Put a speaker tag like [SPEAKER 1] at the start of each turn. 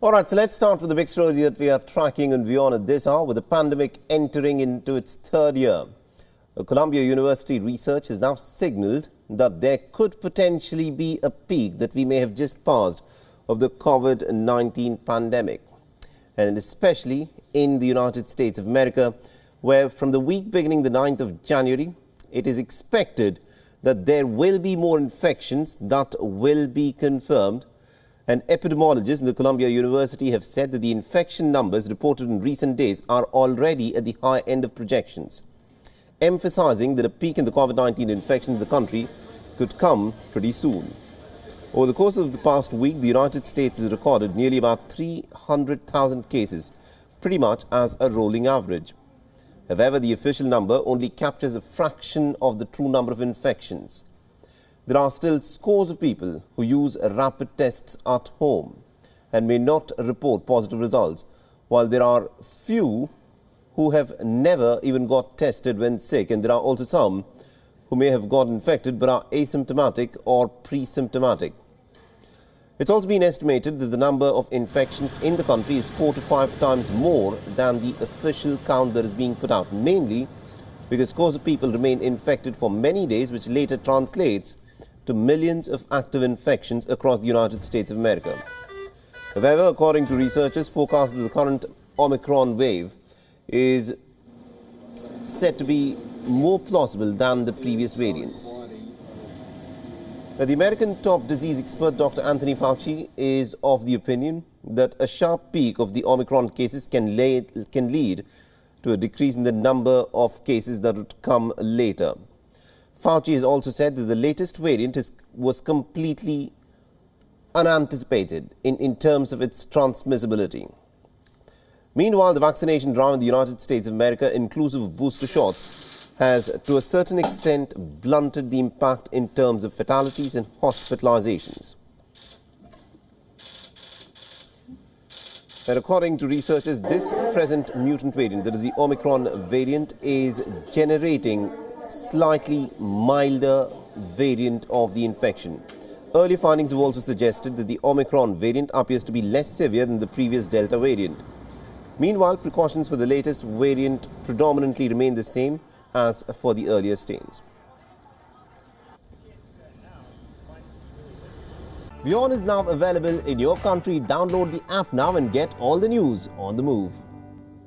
[SPEAKER 1] All right, so let's start with the big story that we are tracking on WION at this hour, with the pandemic entering into its third year. Columbia University research has now signaled that there could potentially be a peak that we may have just passed of the COVID-19 pandemic, and especially in the United States of America, where from the week beginning the 9th of January, it is expected that there will be more infections that will be confirmed. And epidemiologists in the Columbia University have said that the infection numbers reported in recent days are already at the high end of projections, emphasizing that a peak in the COVID-19 infection in the country could come pretty soon. Over the course of the past week, the United States has recorded nearly about 300,000 cases, pretty much as a rolling average. However, the official number only captures a fraction of the true number of infections. There are still scores of people who use rapid tests at home and may not report positive results, while there are few who have never even got tested when sick, and there are also some who may have got infected but are asymptomatic or pre-symptomatic. It's also been estimated that the number of infections in the country is 4 to 5 times more than the official count that is being put out, mainly because scores of people remain infected for many days, which later translates to millions of active infections across the United States of America. However, according to researchers, forecast that the current Omicron wave is said to be more plausible than the previous variants. Now, the American top disease expert Dr. Anthony Fauci is of the opinion that a sharp peak of the Omicron cases can lead to a decrease in the number of cases that would come later. Fauci has also said that the latest variant was completely unanticipated in terms of its transmissibility. Meanwhile, the vaccination drive in the United States of America, inclusive of booster shots, has to a certain extent blunted the impact in terms of fatalities and hospitalizations. And according to researchers, this present mutant variant, that is the Omicron variant, is generating slightly milder variant of the infection. Early findings have also suggested that the Omicron variant appears to be less severe than the previous Delta variant. Meanwhile, precautions for the latest variant predominantly remain the same as for the earlier strains. WION is now available in your country. Download the app now and get all the news on the move.